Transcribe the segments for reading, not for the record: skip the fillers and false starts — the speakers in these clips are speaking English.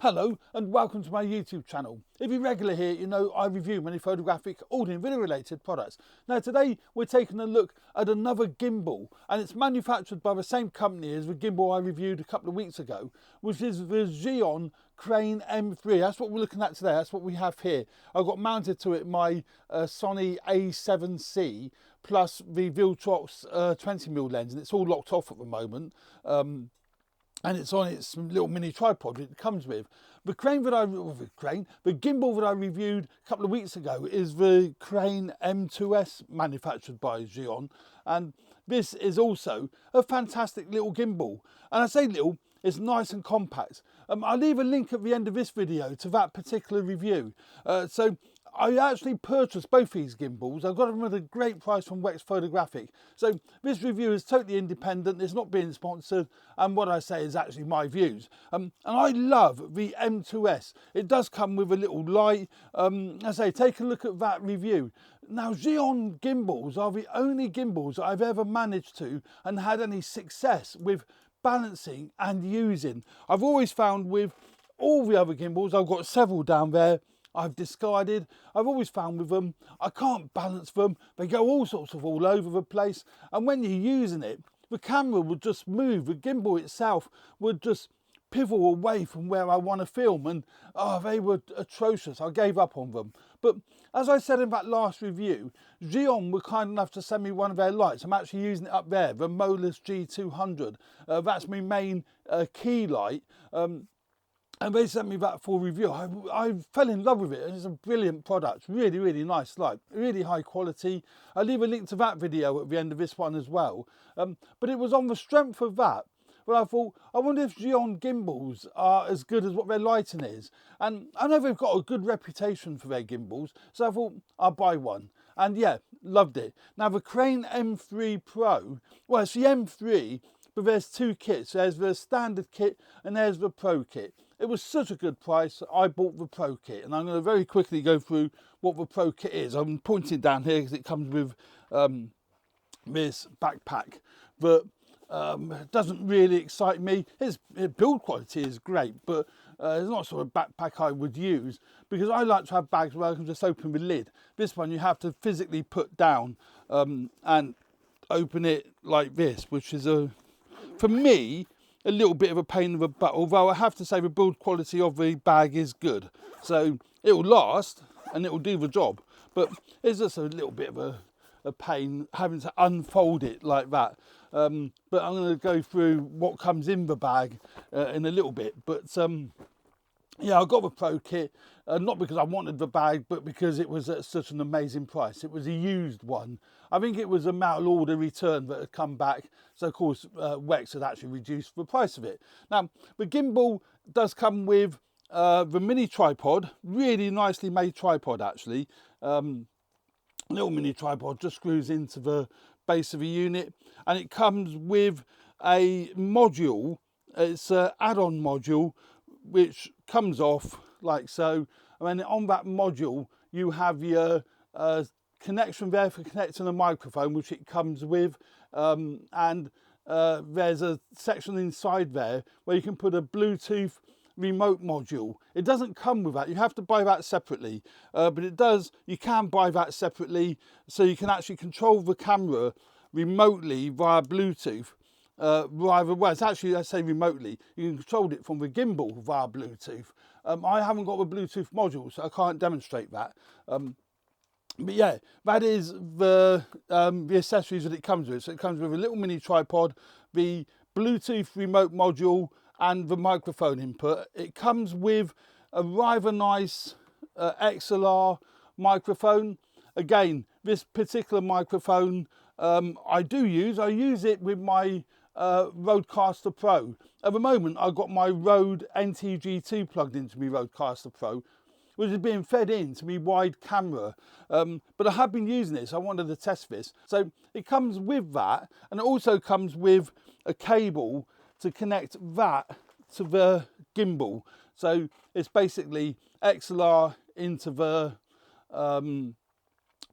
Hello and welcome to my YouTube channel. If you're regular here, you know I review many photographic, audio and video related products. Now today we're taking a look at another gimbal, and it's manufactured by the same company as the gimbal I reviewed a couple of weeks ago, which is the Zhiyun Crane M3. That's what we're looking at today, that's what we have here. I've got mounted to it my Sony A7C plus the Viltrox 20mm lens, and it's all locked off at the moment. And it's on its little mini tripod it comes with. The gimbal that I reviewed a couple of weeks ago is the Crane M2S manufactured by Zhiyun, and this is also a fantastic little gimbal. And I say little, it's nice and compact. I'll leave a link at the end of this video to that particular review. So I actually purchased both these gimbals. I got them at a great price from Wex Photographic. So this review is totally independent, it's not being sponsored, and what I say is actually my views. And I love the M2S. It does come with a little light. I say, take a look at that review. Now, Zhiyun gimbals are the only gimbals I've ever managed to and had any success with balancing and using. I've always found with all the other gimbals, I've got several down there, I've discarded. I've always found with them, I can't balance them. They go all sorts of all over the place. And when you're using it, the camera would just move. The gimbal itself would just pivot away from where I want to film. And they were atrocious. I gave up on them. But as I said in that last review, Zhiyun were kind enough to send me one of their lights. I'm actually using it up there, the mirrorless G200. That's my main key light. And they sent me that for review. I fell in love with it. It's a brilliant product. Really, really nice light. Really high quality. I'll leave a link to that video at the end of this one as well. But it was on the strength of that. But I thought, I wonder if Zhiyun gimbals are as good as what their lighting is. And I know they've got a good reputation for their gimbals. So I thought, I'll buy one. And yeah, loved it. Now the Crane M3 Pro, well, it's the M3, but there's two kits. There's the standard kit and there's the Pro kit. It was such a good price, I bought the Pro kit, and I'm going to very quickly go through what the Pro kit is. I'm pointing down here because it comes with this backpack, but doesn't really excite me. Its build quality is great, but it's not sort of backpack I would use, because I like to have bags where I can just open the lid. This one you have to physically put down and open it like this, which is, for me, a little bit of a pain in the butt, although I have to say the build quality of the bag is good. So it will last and it will do the job, but it's just a little bit of a pain having to unfold it like that. But I'm going to go through what comes in the bag in a little bit. But yeah, I got the Pro kit, not because I wanted the bag, but because it was at such an amazing price. It was a used one. I think it was a mail order return that had come back. So of course, Wex had actually reduced the price of it. Now, the gimbal does come with the mini tripod, really nicely made tripod actually. Little mini tripod just screws into the base of the unit, and it comes with a module. It's an add-on module which comes off like so, and then on that module you have your connection there for connecting a microphone, which it comes with, and there's a section inside there where you can put a Bluetooth remote module. It doesn't come with that, you have to buy that separately, but it does, you can buy that separately, so you can actually control the camera remotely via Bluetooth. Well, it's actually, I say remotely, you can control it from the gimbal via Bluetooth. I haven't got the Bluetooth module, so I can't demonstrate that. But yeah, that is the accessories that it comes with. So it comes with a little mini tripod, the Bluetooth remote module, and the microphone input. It comes with a rather nice XLR microphone. Again, this particular microphone I use it with my Rodecaster Pro. At the moment, I've got my Rode NTG2 plugged into my Rodecaster Pro, which is being fed into my wide camera. But I have been using this, I wanted to test this. So it comes with that, and it also comes with a cable to connect that to the gimbal. So it's basically XLR into the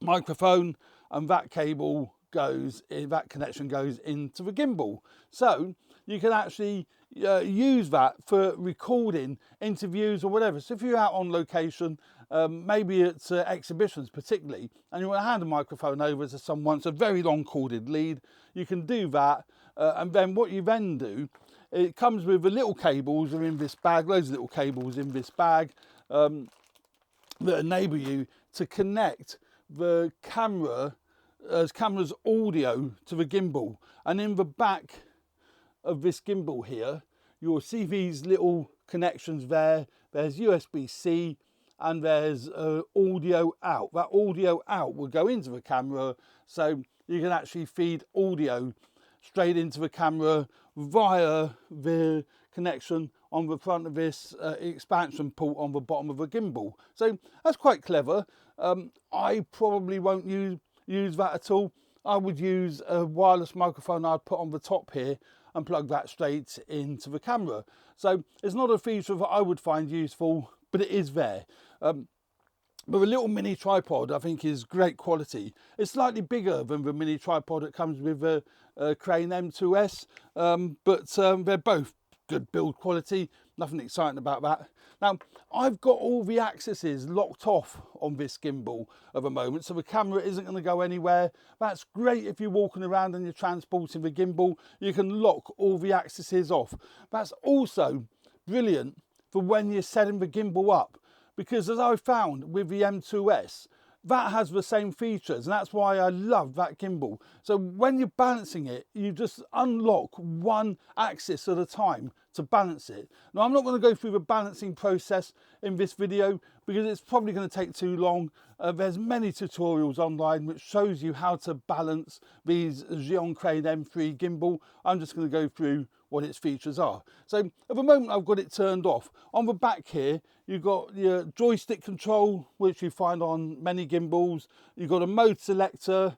microphone, and that cable goes, that connection goes into the gimbal. So you can actually use that for recording interviews or whatever. So if you're out on location, maybe at exhibitions particularly, and you want to hand a microphone over to someone, it's a very long corded lead, you can do that. And then what you then do, it comes with the little cables are in this bag, loads of little cables in this bag that enable you to connect the camera's audio to the gimbal. And in the back of this gimbal here, you'll see these little connections there. There's USB-C and there's audio out. That audio out will go into the camera, so you can actually feed audio straight into the camera via the connection on the front of this expansion port on the bottom of the gimbal. So that's quite clever. I probably won't use that at all. I would use a wireless microphone I'd put on the top here and plug that straight into the camera. So it's not a feature that I would find useful, but it is there. But the little mini tripod I think is great quality. It's slightly bigger than the mini tripod that comes with the Crane M2S, but they're both good build quality, nothing exciting about that. Now, I've got all the axes locked off on this gimbal at the moment, so the camera isn't going to go anywhere. That's great if you're walking around and you're transporting the gimbal. You can lock all the axes off. That's also brilliant for when you're setting the gimbal up, because as I found with the M2S, that has the same features, and that's why I love that gimbal. So when you're balancing it, you just unlock one axis at a time to balance it. Now, I'm not going to go through the balancing process in this video because it's probably going to take too long. There's many tutorials online which shows you how to balance these Zhiyun Crane M3 gimbal. I'm just going to go through what its features are. So at the moment I've got it turned off. On the back here you've got your joystick control, which you find on many gimbals. You've got a mode selector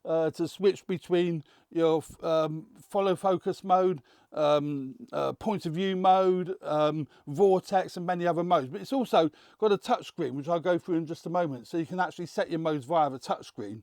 to switch between your follow focus mode, point of view mode, vortex and many other modes. But it's also got a touch screen, which I'll go through in just a moment, so you can actually set your modes via the touch screen.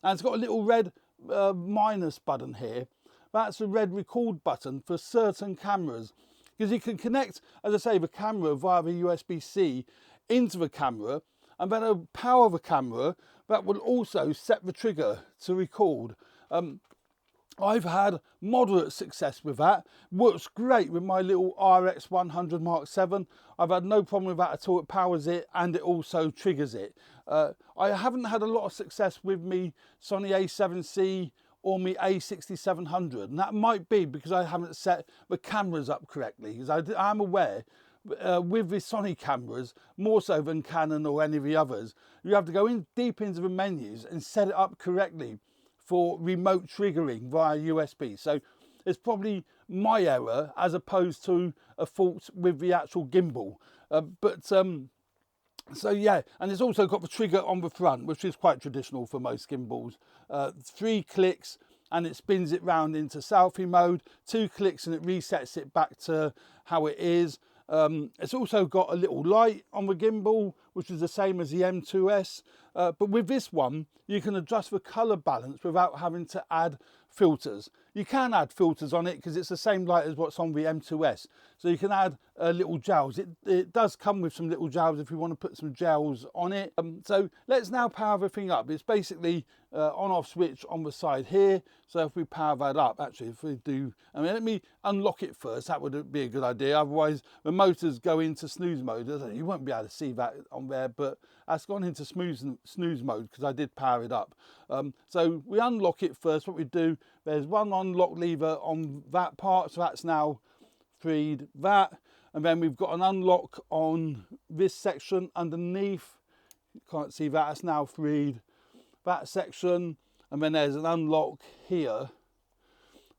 And it's got a little red minus button here. That's a red record button for certain cameras, because you can connect, as I say, the camera via the USB-C into the camera, and then it'll power the camera. That will also set the trigger to record. I've had moderate success with that. Works great with my little RX100 Mark 7. I've had no problem with that at all. It powers it and it also triggers it. I haven't had a lot of success with me Sony A7C or me A6700, and that might be because I haven't set the cameras up correctly, because I'm aware with the Sony cameras, more so than Canon or any of the others, you have to go in deep into the menus and set it up correctly for remote triggering via USB. So it's probably my error as opposed to a fault with the actual gimbal. So yeah, and it's also got the trigger on the front, which is quite traditional for most gimbals. 3 clicks and it spins it round into selfie mode. 2 clicks and it resets it back to how it is. It's also got a little light on the gimbal, which is the same as the M2S. But with this one, you can adjust the colour balance without having to add filters. You can add filters on it because it's the same light as what's on the M2S. So you can add little gels. It does come with some little gels if you want to put some gels on it. So let's now power the thing up. It's basically on-off switch on the side here. So if we power that up, actually, if we do, I mean, let me unlock it first. That would be a good idea. Otherwise, the motors go into snooze mode. You won't be able to see that on there, but that's gone into snooze mode because I did power it up. So we unlock it first. What we do, there's one unlock lever on that part, so that's now freed that. And then we've got an unlock on this section underneath. You can't see that, that's now freed that section. And then there's an unlock here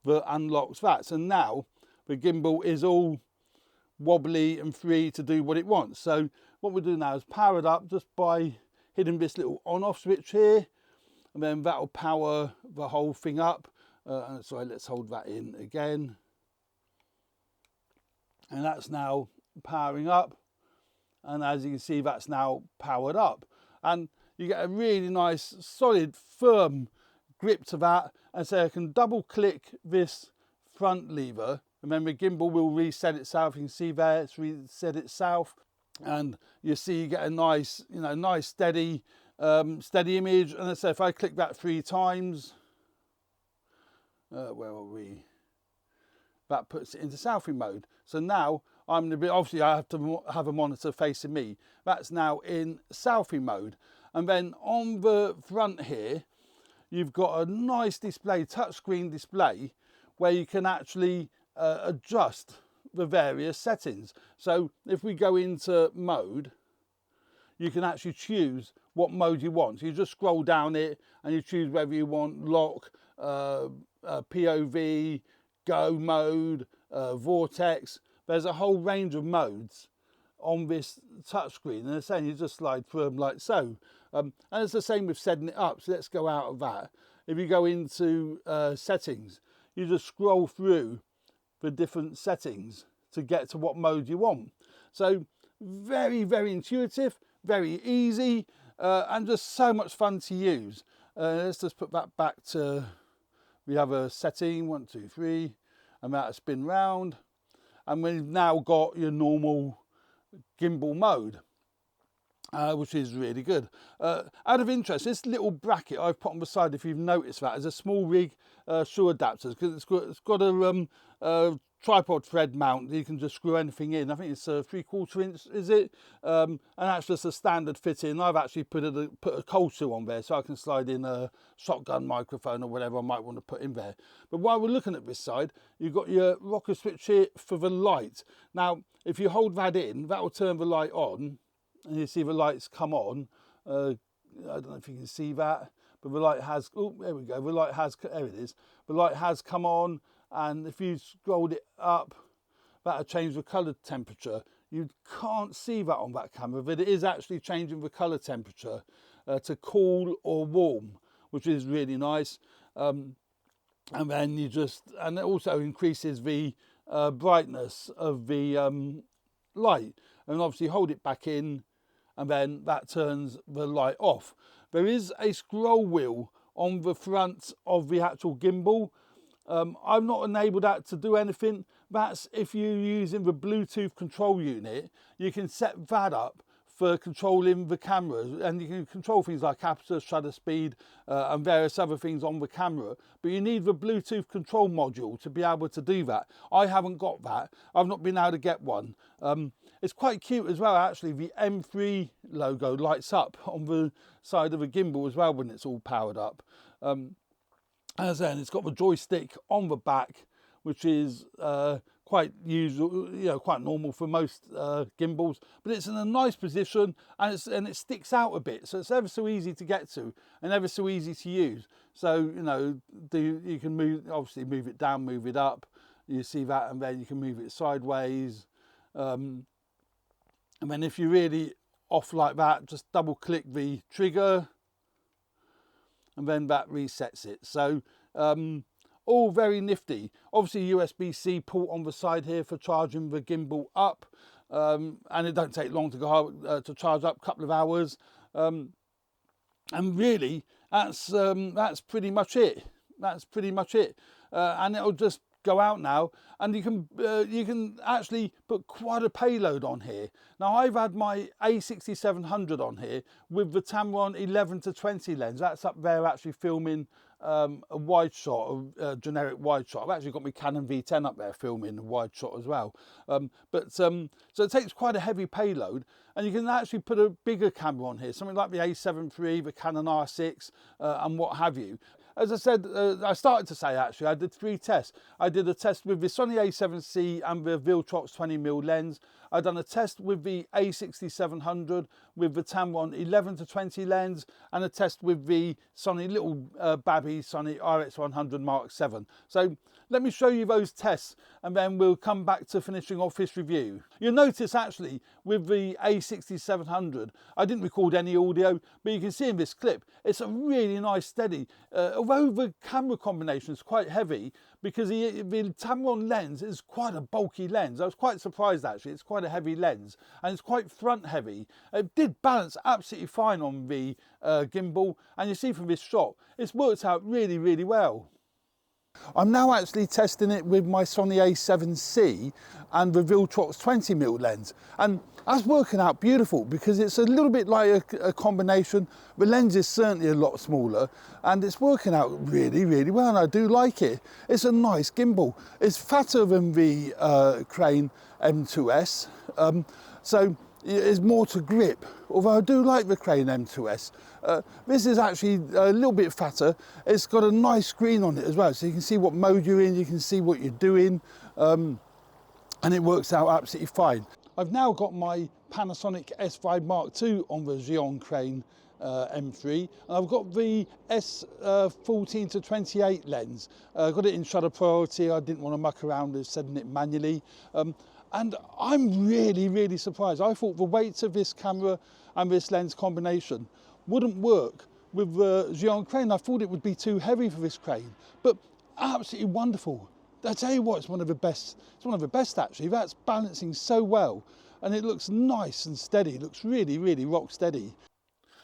that unlocks that. So now the gimbal is all wobbly and free to do what it wants. So what we'll do now is power it up just by hitting this little on-off switch here, and then that'll power the whole thing up. Sorry, let's hold that in again. And that's now powering up. And as you can see, that's now powered up. And you get a really nice, solid, firm grip to that. And so I can double click this front lever, and then the gimbal will reset itself. You can see there it's reset itself, and you see you get a nice, nice steady image. And let's say if I click that 3 times, where are we? That puts it into selfie mode. So now I'm a bit, obviously I have to have a monitor facing me. That's now in selfie mode. And then on the front here, you've got a nice display, touchscreen display, where you can actually adjust the various settings. So if we go into mode, you can actually choose what mode you want. So you just scroll down it and you choose whether you want lock, POV, go mode, vortex. There's a whole range of modes on this touchscreen, and saying you just slide through them like so. And it's the same with setting it up. So let's go out of that. If you go into settings, you just scroll through the different settings to get to what mode you want. So very, very intuitive, very easy, and just so much fun to use. Let's just put that back to, we have a setting, 1, 2, 3, and that spin round. And we've now got your normal gimbal mode, which is really good. Out of interest, this little bracket I've put on the side, if you've noticed that, is a small rig screw adapter, because it's got a tripod thread mount. You can just screw anything in. I think it's a 3/4 inch, is it? And that's just a standard fitting. I've actually put a cold shoe on there, so I can slide in a shotgun microphone or whatever I might want to put in there. But while we're looking at this side, you've got your rocker switch here for the light. Now, if you hold that in, that will turn the light on, and you see the lights come on. I don't know if you can see that, but the light has, oh, there we go. The light has, there it is. The light has come on. And if you scrolled it up, that'll change the colour temperature. You can't see that on that camera, but it is actually changing the colour temperature to cool or warm, which is really nice. And then and it also increases the brightness of the light. And obviously hold it back in, and then that turns the light off. There is a scroll wheel on the front of the actual gimbal. I've not enabled that to do anything. That's if you're using the Bluetooth control unit, you can set that up for controlling the camera, and you can control things like aperture, shutter speed, and various other things on the camera. But you need the Bluetooth control module to be able to do that. I haven't got that. I've not been able to get one. It's quite cute as well, actually. The M3 logo lights up on the side of the gimbal as well when it's all powered up. As then, it's got the joystick on the back, which is quite usual, quite normal for most gimbals. But it's in a nice position, and it sticks out a bit, so it's ever so easy to get to and ever so easy to use. So you can obviously move it down, move it up. You see that, and then you can move it sideways. And then if you're really off like that, just double click the trigger, and then that resets it. So all very nifty. Obviously USB-C port on the side here for charging the gimbal up, and it don't take long to go to charge up, a couple of hours, and really that's pretty much it. That's pretty much it, and it'll just go out now, and you can actually put quite a payload on here. Now, I've had my A6700 on here with the Tamron 11-20 lens. That's up there actually filming a wide shot, a generic wide shot. I've actually got my Canon V10 up there filming a wide shot as well. So it takes quite a heavy payload, and you can actually put a bigger camera on here, something like the A7 III, the Canon R6, and what have you. As I said, I started to say actually, I did 3 tests. I did a test with the Sony A7C and the Viltrox 20mm lens. I've done a test with the A6700 with the Tamron 11-20 lens, and a test with the Sony little babby Sony RX100 Mark VII. So let me show you those tests, and then we'll come back to finishing off this review. You'll notice actually with the A6700, I didn't record any audio, but you can see in this clip, it's a really nice steady. Although the camera combination is quite heavy, because the Tamron lens is quite a bulky lens. I was quite surprised actually, it's quite a heavy lens, and it's quite front heavy. It did balance absolutely fine on the gimbal, and you see from this shot, it's worked out really, really well. I'm now actually testing it with my Sony a7C and the Viltrox 20mm lens, and that's working out beautiful because it's a little bit like a combination. The lens is certainly a lot smaller and it's working out really, really well, and I do like it. It's a nice gimbal. It's fatter than the Crane M2S, so it's more to grip, although I do like the Crane M2S. This is actually a little bit fatter. It's got a nice screen on it as well, so you can see what mode you're in, you can see what you're doing, and it works out absolutely fine. I've now got my Panasonic S5 Mark II on the Zhiyun Crane M3, and I've got the S14 to 28 lens. Got it in shutter priority. I didn't want to muck around with setting it manually. And I'm really, really surprised. I thought the weights of this camera and this lens combination wouldn't work with the Zhiyun Crane. I thought it would be too heavy for this crane, but absolutely wonderful. I tell you what, it's one of the best. It's one of the best actually. That's balancing so well, and it looks nice and steady. It looks really, really rock steady.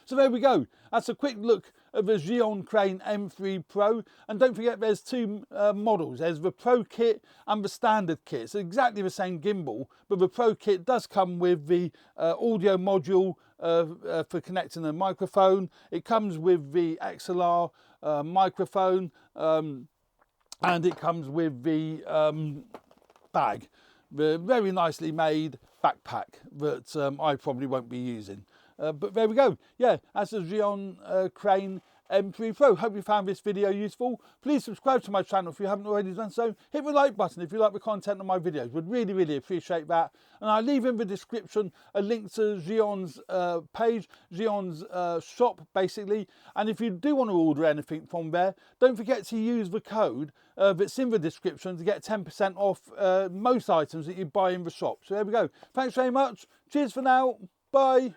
So there we go. That's a quick look at the Zhiyun Crane M3 Pro. And don't forget there's two models. There's the Pro kit and the standard kit. It's exactly the same gimbal, but the Pro kit does come with the audio module for connecting a microphone. It comes with the XLR microphone, and it comes with the bag, the very nicely made backpack that I probably won't be using. But there we go. Yeah, that's the Zhiyun Crane M3 Pro. Hope you found this video useful. Please subscribe to my channel if you haven't already done so. Hit the like button if you like the content of my videos. Would really, really appreciate that. And I'll leave in the description a link to Zhiyun's page, Zhiyun's shop, basically. And if you do want to order anything from there, don't forget to use the code that's in the description to get 10% off most items that you buy in the shop. So there we go. Thanks very much. Cheers for now. Bye.